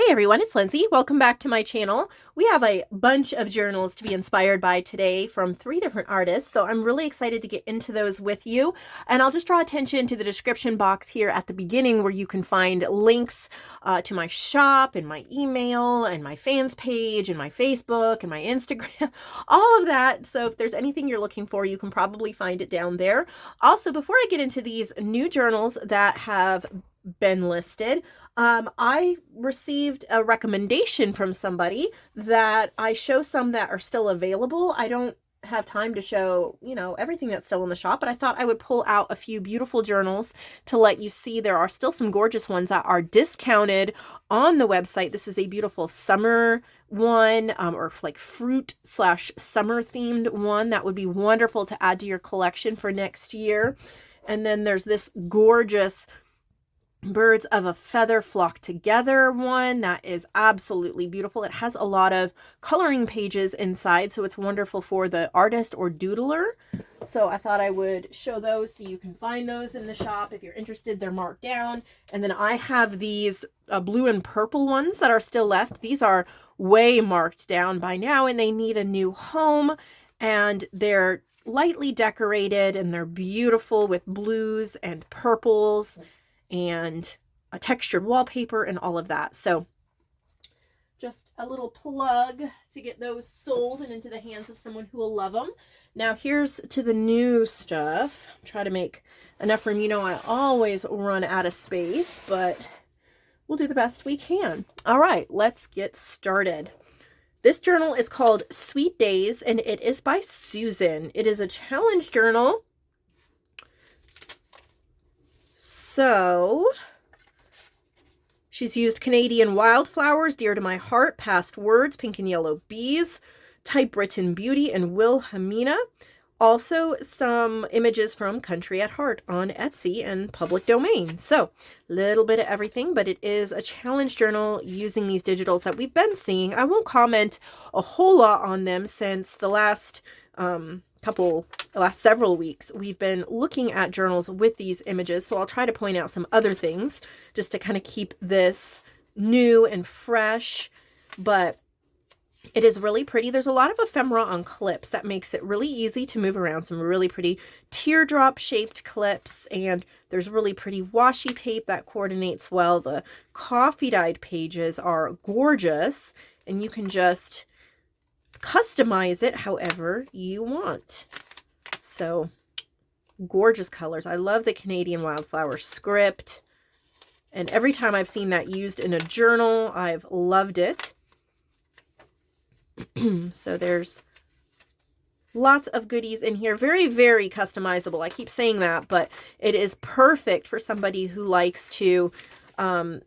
Hey everyone, it's Lindsay. Welcome back to my channel. We have a bunch of journals to be inspired by today from 3 different artists, so I'm really excited to get into those with you. And I'll just draw attention to the description box here at the beginning where you can find links to my shop and my email and my fans page and my Facebook and my Instagram, all of that. So if there's anything you're looking for, you can probably find it down there. Also, before I get into these new journals that have been listed, I received a recommendation from somebody that I show some that are still available. I don't have time to show, everything that's still in the shop, but I thought I would pull out a few beautiful journals to let you see there are still some gorgeous ones that are discounted on the website. This is a beautiful summer one, or like fruit/summer themed one that would be wonderful to add to your collection for next year. And then there's this gorgeous Birds of a Feather Flock Together one that is absolutely beautiful. It has a lot of coloring pages inside, so it's wonderful for the artist or doodler. So I thought I would show those so you can find those in the shop. If you're interested, they're marked down. And then I have these blue and purple ones that are still left. These are way marked down by now and they need a new home, and they're lightly decorated and they're beautiful with blues and purples and a textured wallpaper and all of that. So just a little plug to get those sold and into the hands of someone who will love them. Now here's to the new stuff. Try to make enough room. I always run out of space, but we'll do the best we can. All right, let's get started. This journal is called Sweet Days, and it is by Susan. It is a challenge journal. So, she's used Canadian wildflowers, dear to my heart, past words, pink and yellow bees, typewritten beauty, and Wilhelmina. Also, some images from Country at Heart on Etsy and public domain. So, a little bit of everything, but it is a challenge journal using these digitals that we've been seeing. I won't comment a whole lot on them since the last several weeks we've been looking at journals with these images, so I'll try to point out some other things just to kind of keep this new and fresh. But it is really pretty. There's a lot of ephemera on clips that makes it really easy to move around. Some really pretty teardrop shaped clips, and there's really pretty washi tape that coordinates well. The coffee dyed pages are gorgeous, and you can just customize it however you want. So gorgeous colors. I love the Canadian wildflower script, and every time I've seen that used in a journal, I've loved it. So there's lots of goodies in here. Very, very customizable. I keep saying that, but it is perfect for somebody who likes to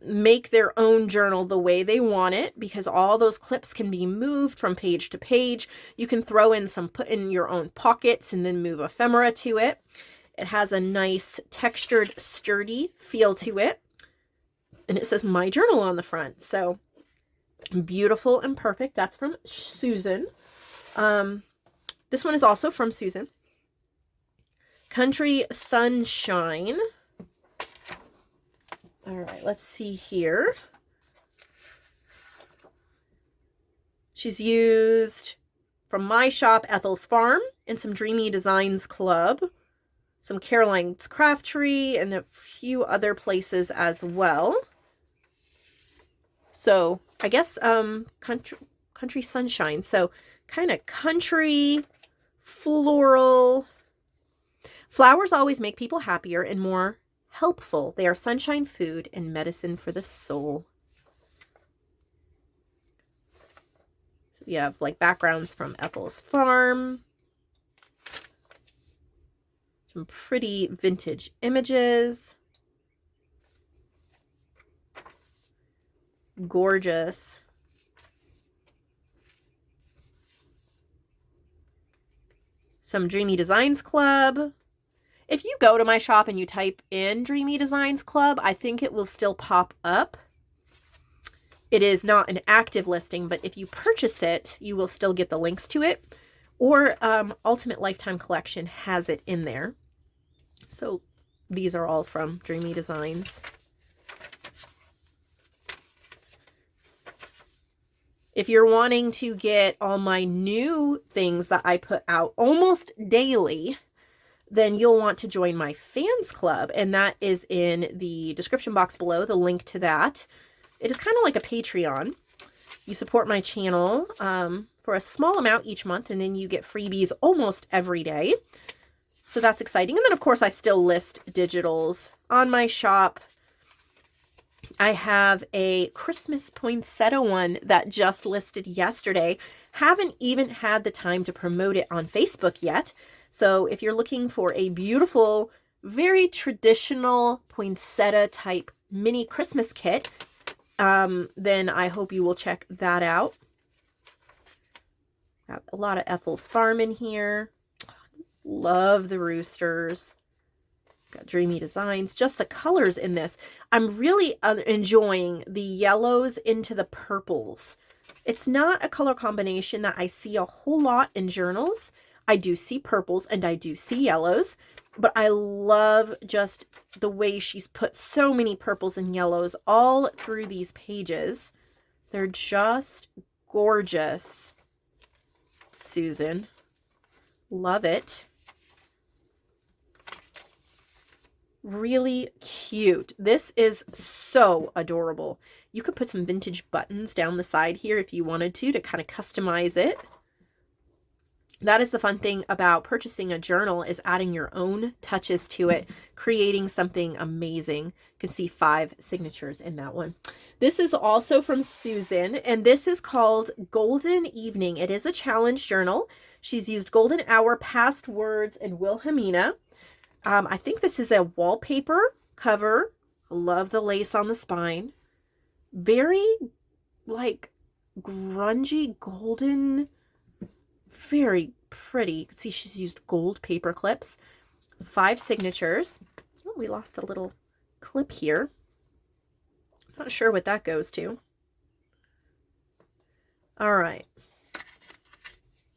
make their own journal the way they want it, because all those clips can be moved from page to page. You can throw in some, put in your own pockets and then move ephemera to it. It has a nice textured, sturdy feel to it. And it says My Journal on the front. So beautiful and perfect. That's from Susan. This one is also from Susan. Country Sunshine. All right, let's see here. She's used from my shop, Ethel's Farm, and some Dreamy Designs Club, some Caroline's Craft Tree, and a few other places as well. So I guess country sunshine. So kind of country, floral. Flowers always make people happier and more helpful. They are sunshine, food, and medicine for the soul. So we have like backgrounds from Ethel's Farm. Some pretty vintage images. Gorgeous. Some Dreamy Designs Club. If you go to my shop and you type in Dreamy Designs Club, I think it will still pop up. It is not an active listing, but if you purchase it, you will still get the links to it. Or Ultimate Lifetime Collection has it in there. So these are all from Dreamy Designs. If you're wanting to get all my new things that I put out almost daily, then you'll want to join my fans club, and that is in the description box below, the link to that. It is kind of like a Patreon. You support my channel for a small amount each month, and then you get freebies almost every day. So that's exciting. And then, of course, I still list digitals on my shop. I have a Christmas poinsettia one that just listed yesterday. Haven't even had the time to promote it on Facebook yet. So if you're looking for a beautiful, very traditional poinsettia type mini Christmas kit, then I hope you will check that out. Got a lot of Ethel's Farm in here. Love the roosters. Got dreamy designs. Just the colors in this. I'm really enjoying the yellows into the purples. It's not a color combination that I see a whole lot in journals. I do see purples and I do see yellows, but I love just the way she's put so many purples and yellows all through these pages. They're just gorgeous. Susan. Love it. Really cute. This is so adorable. You could put some vintage buttons down the side here if you wanted to kind of customize it. That is the fun thing about purchasing a journal, is adding your own touches to it, creating something amazing. You can see 5 signatures in that one. This is also from Susan, and this is called Golden Evening. It is a challenge journal. She's used golden hour, past words, and Wilhelmina. I think this is a wallpaper cover. I love the lace on the spine. Very like grungy golden. Very pretty. You can see she's used gold paper clips. 5 signatures. Oh, we lost a little clip here. Not sure what that goes to. All right.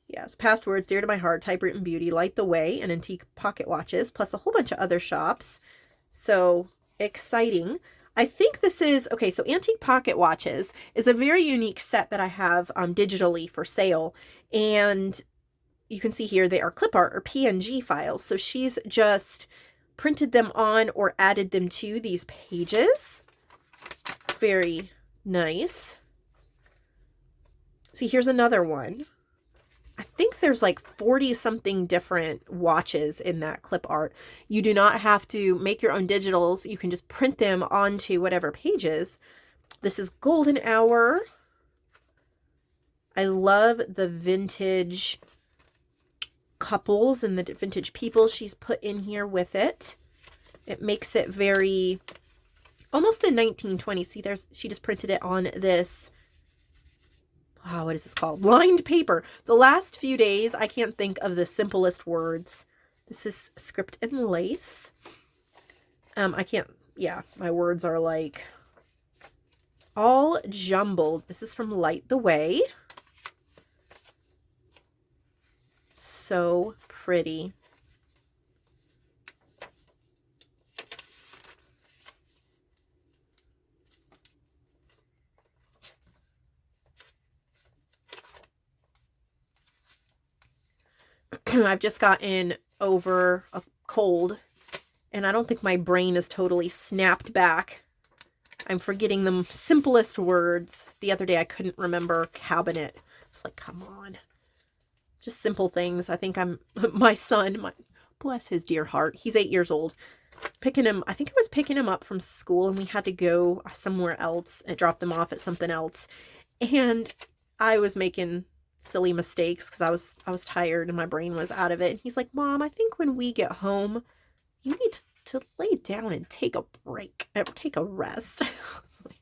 Yes, past words, dear to my heart, typewritten beauty, light the way, and antique pocket watches, plus a whole bunch of other shops. So exciting. I think this is, okay, so Antique Pocket Watches is a very unique set that I have digitally for sale. And you can see here they are clip art or PNG files. So she's just printed them on or added them to these pages. Very nice. See, here's another one. I think there's like 40 something different watches in that clip art. You do not have to make your own digitals. You can just print them onto whatever pages. This is Golden Hour. I love the vintage couples and the vintage people she's put in here with it. It makes it very, almost a 1920s. See, she just printed it on this, wow, what is this called? Lined paper. The last few days, I can't think of the simplest words. This is script and lace. I can't, yeah, my words are like all jumbled. This is from Light the Way. So pretty. I've just gotten over a cold, and I don't think my brain is totally snapped back. I'm forgetting the simplest words. The other day I couldn't remember cabinet. It's like, come on. Just simple things. I think my son, bless his dear heart, he's 8 years old. I think I was picking him up from school, and we had to go somewhere else and drop them off at something else. And I was making silly mistakes because I was tired and my brain was out of it. And he's like, Mom, I think when we get home, you need to lay down and take a break, take a rest. I was like,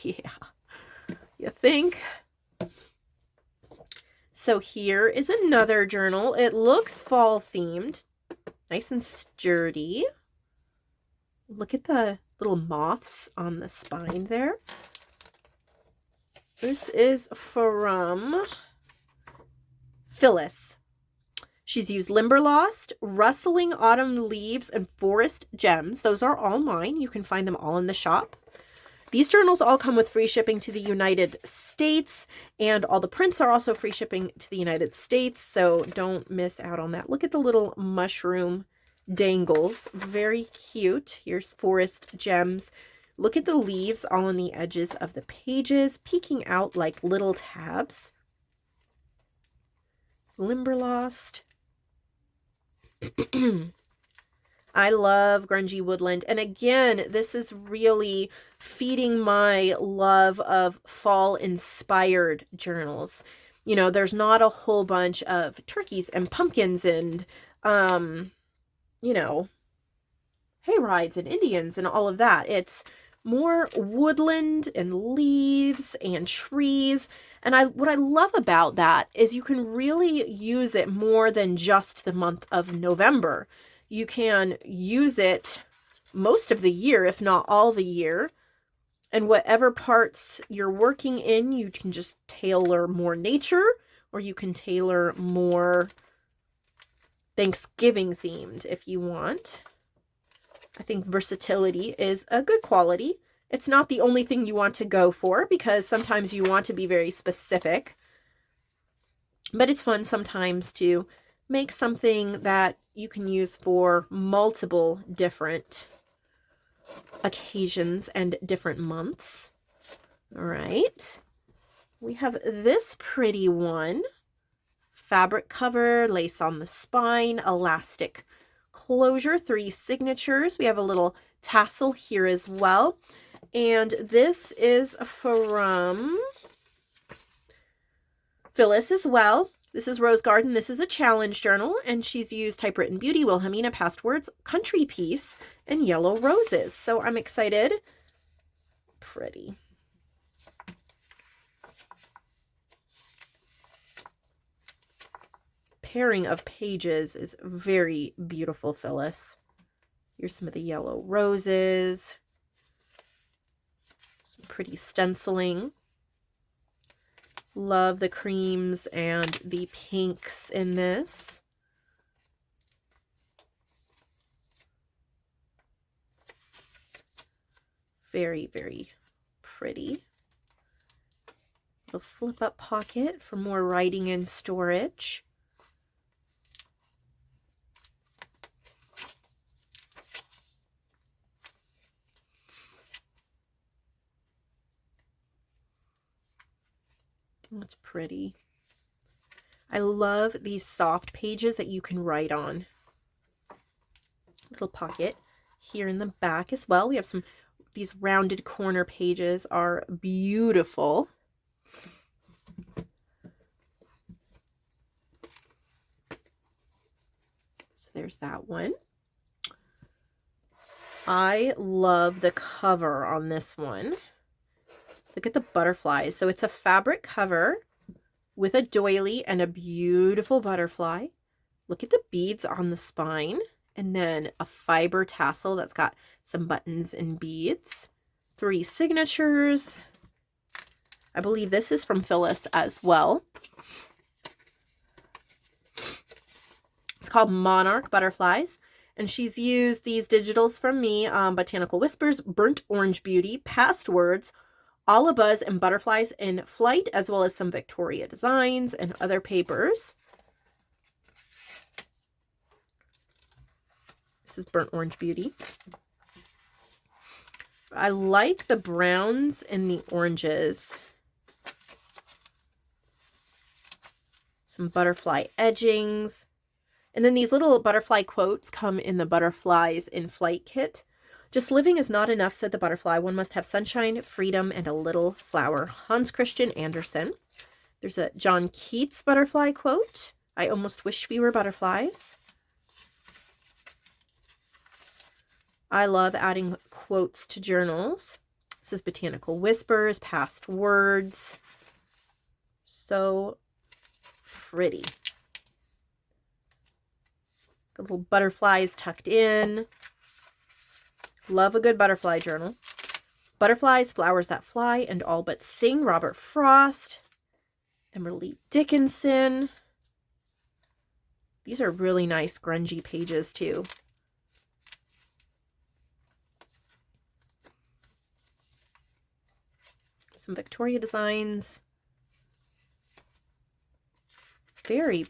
yeah, you think? So here is another journal. It looks fall themed, nice and sturdy. Look at the little moths on the spine there. This is from Phyllis. She's used Limberlost, Rustling Autumn Leaves, and Forest Gems. Those are all mine. You can find them all in the shop. These journals all come with free shipping to the United States, and all the prints are also free shipping to the United States, so don't miss out on that. Look at the little mushroom dangles. Very cute. Here's Forest Gems. Look at the leaves all on the edges of the pages, peeking out like little tabs. Limberlost. I love grungy woodland. And again, this is really feeding my love of fall-inspired journals. You know, there's not a whole bunch of turkeys and pumpkins and, you know, hayrides and Indians and all of that. It's more woodland and leaves and trees. And what I love about that is you can really use it more than just the month of November. You can use it most of the year, if not all the year. And whatever parts you're working in, you can just tailor more nature, or you can tailor more Thanksgiving themed if you want. I think versatility is a good quality. It's not the only thing you want to go for, because sometimes you want to be very specific. But it's fun sometimes to make something that you can use for multiple different occasions and different months. All right. We have this pretty one. Fabric cover, lace on the spine, elastic closure, 3 signatures. We have a little tassel here as well. And this is from Phyllis as well. This is Rose Garden. This is a challenge journal, and she's used Typewritten Beauty, Wilhelmina, Past Words, Country Piece, and Yellow Roses. So I'm excited. Pretty. Pairing of pages is very beautiful, Phyllis. Here's some of the yellow roses. Some pretty stenciling. Love the creams and the pinks in this. Very, very pretty. A flip-up pocket for more writing and storage. That's pretty. I love these soft pages that you can write on. Little pocket here in the back as well. We have these rounded corner pages are beautiful. So there's that one. I love the cover on this one. Look at the butterflies. So it's a fabric cover with a doily and a beautiful butterfly. Look at the beads on the spine, and then a fiber tassel that's got some buttons and beads. 3 signatures. I believe this is from Phyllis as well. It's called Monarch Butterflies, and she's used these digitals from me, Botanical Whispers, Burnt Orange Beauty, Past Words, All Abuzz, and Butterflies in Flight, as well as some Victoria designs and other papers. This is Burnt Orange Beauty. I like the browns and the oranges. Some butterfly edgings. And then these little butterfly quotes come in the Butterflies in Flight kit. Just living is not enough, said the butterfly. One must have sunshine, freedom, and a little flower. Hans Christian Andersen. There's a John Keats butterfly quote. I almost wish we were butterflies. I love adding quotes to journals. This is Botanical Whispers, Past Words. So pretty. The little butterflies tucked in. Love a good butterfly journal. Butterflies, Flowers That Fly, and All But Sing, Robert Frost. Emily Dickinson. These are really nice grungy pages too. Some Victoria designs. Very,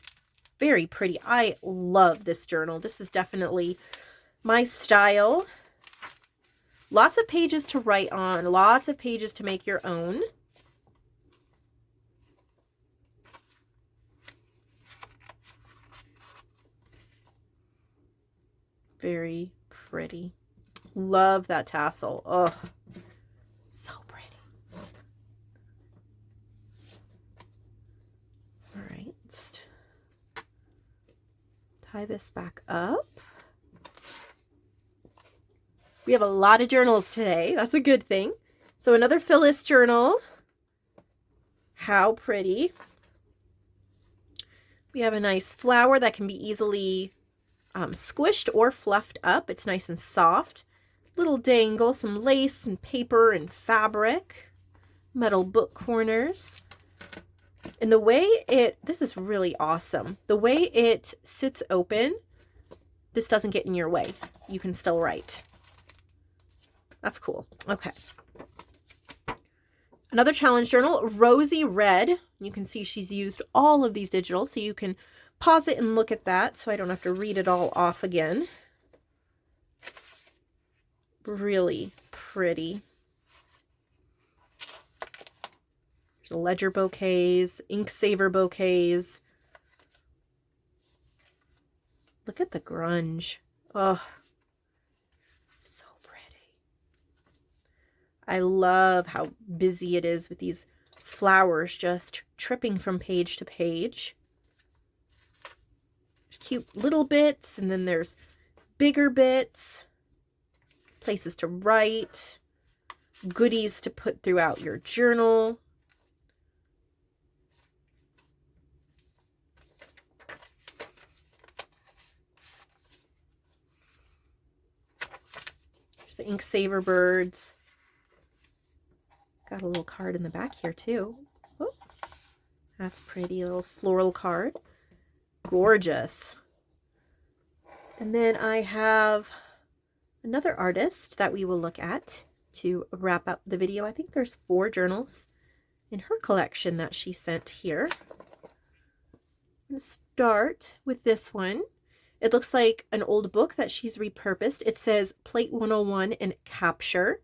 very pretty. I love this journal. This is definitely my style. Lots of pages to write on, lots of pages to make your own. Very pretty. Love that tassel. Oh, so pretty. All right, let's tie this back up. We have a lot of journals today. That's a good thing. So another Phyllis journal. How pretty. We have a nice flower that can be easily squished or fluffed up. It's nice and soft. Little dangle, some lace and paper and fabric. Metal book corners. And the way this is really awesome. The way it sits open, this doesn't get in your way. You can still write. That's cool. Okay. Another challenge journal, Rosy Red. You can see she's used all of these digitals, so you can pause it and look at that so I don't have to read it all off again. Really pretty. There's ledger bouquets, ink saver bouquets. Look at the grunge. Oh, so pretty. I love how busy it is with these flowers just tripping from page to page. There's cute little bits, and then there's bigger bits, places to write, goodies to put throughout your journal. There's the ink saver birds. Got a little card in the back here too. Oh, that's pretty, little floral card. Gorgeous. And then I have another artist that we will look at to wrap up the video. I think there's 4 journals in her collection that she sent here. I'm going to start with this one. It looks like an old book that she's repurposed. It says Plate 101 and Capture.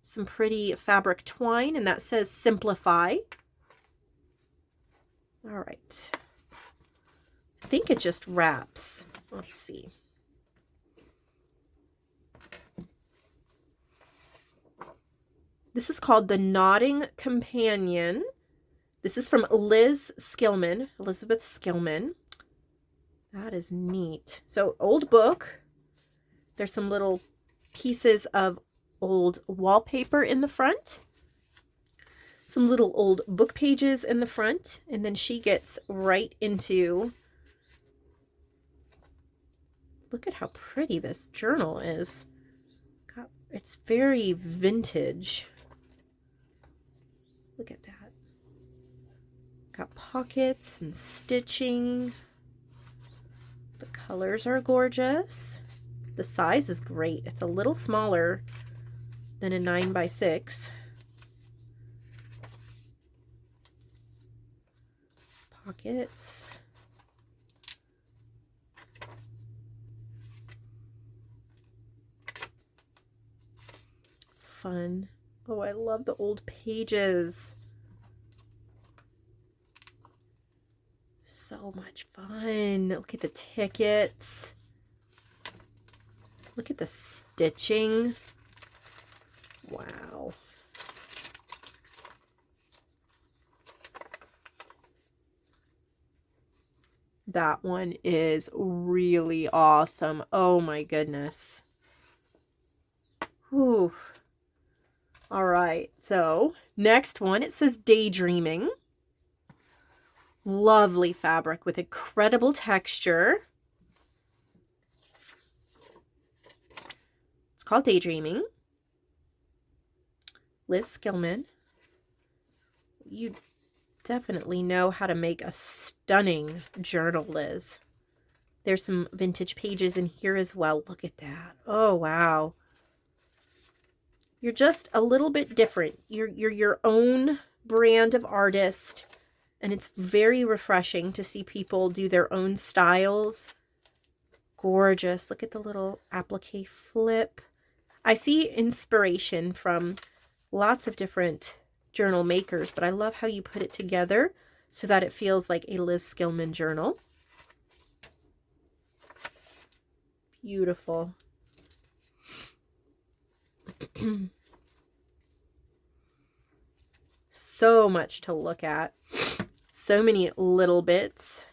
Some pretty fabric twine, and that says Simplify. All right. I think it just wraps. Let's see. This is called The Nodding Companion. This is from Elizabeth Skillman. That is neat. So, old book. There's some little pieces of old wallpaper in the front. Some little old book pages in the front. And then she gets right into... Look at how pretty this journal is. It's very vintage. Look at that. Got pockets and stitching. The colors are gorgeous. The size is great. It's a little smaller than a 9x6. Pockets. Fun. Oh, I love the old pages. So much fun. Look at the tickets. Look at the stitching. Wow. That one is really awesome. Oh my goodness. Whew. All right, so next one, it says Daydreaming. Lovely fabric with incredible texture. It's called Daydreaming. Liz Skillman. You definitely know how to make a stunning journal, Liz. There's some vintage pages in here as well. Look at that. Oh, wow. You're just a little bit different. You're your own brand of artist, and it's very refreshing to see people do their own styles. Gorgeous. Look at the little applique flip. I see inspiration from lots of different journal makers, but I love how you put it together so that it feels like a Liz Skillman journal. Beautiful. So much to look at. So many little bits.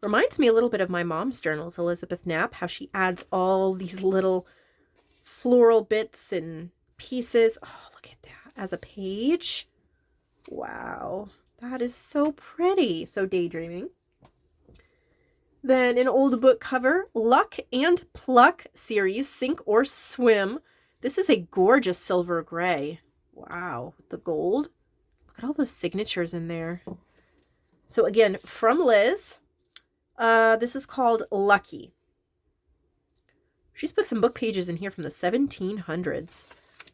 Reminds me a little bit of my mom's journals, Elizabeth Knapp, how she adds all these little floral bits and pieces. Oh, look at that as a page. Wow, that is so pretty. So daydreaming. Then an old book cover, Luck and Pluck series, Sink or Swim. This is a gorgeous silver gray. Wow, the gold. Look at all those signatures in there. So again, from Liz, this is called Lucky. She's put some book pages in here from the 1700s.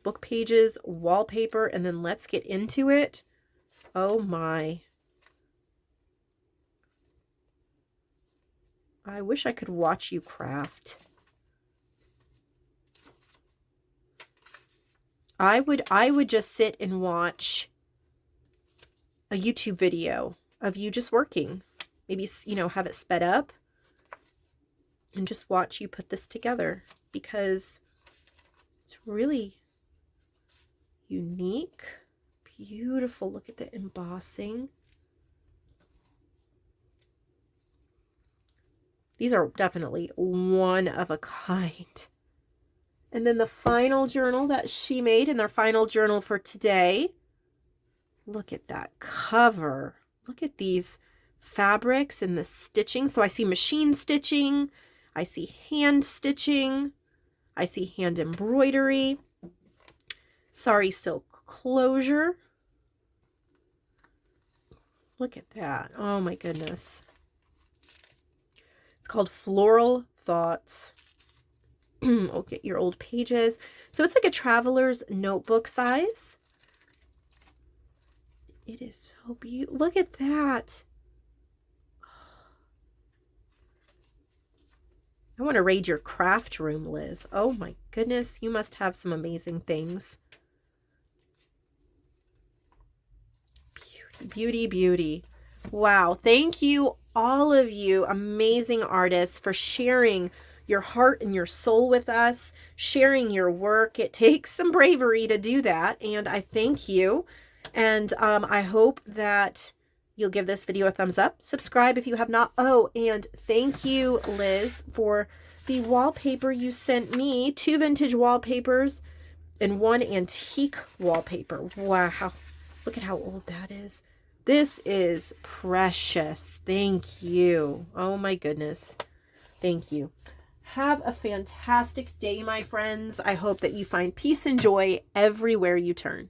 Book pages, wallpaper, and then let's get into it. Oh my. I wish I could watch you craft. I would just sit and watch a YouTube video of you just working. Maybe, you know, have it sped up and just watch you put this together, because it's really unique. Beautiful. Look at the embossing. These are definitely one of a kind. And then the final journal that she made, and their final journal for today. Look at that cover. Look at these fabrics and the stitching. So I see machine stitching. I see hand stitching. I see hand embroidery. Sari silk closure. Look at that. Oh my goodness. It's called Floral Thoughts. Okay, your old pages. So it's like a traveler's notebook size. It is so beautiful. Look at that. I want to raid your craft room, Liz. Oh my goodness, you must have some amazing things. Beauty, beauty, beauty. Wow, thank you, all of you amazing artists, for sharing your heart and your soul with us, sharing your work. It takes some bravery to do that, and I thank you. And I hope that you'll give this video a thumbs up. Subscribe if you have not. Oh, and thank you, Liz, for the wallpaper you sent me. 2 vintage wallpapers and 1 antique wallpaper. Wow. Look at how old that is. This is precious. Thank you. Oh my goodness. Thank you. Have a fantastic day, my friends. I hope that you find peace and joy everywhere you turn.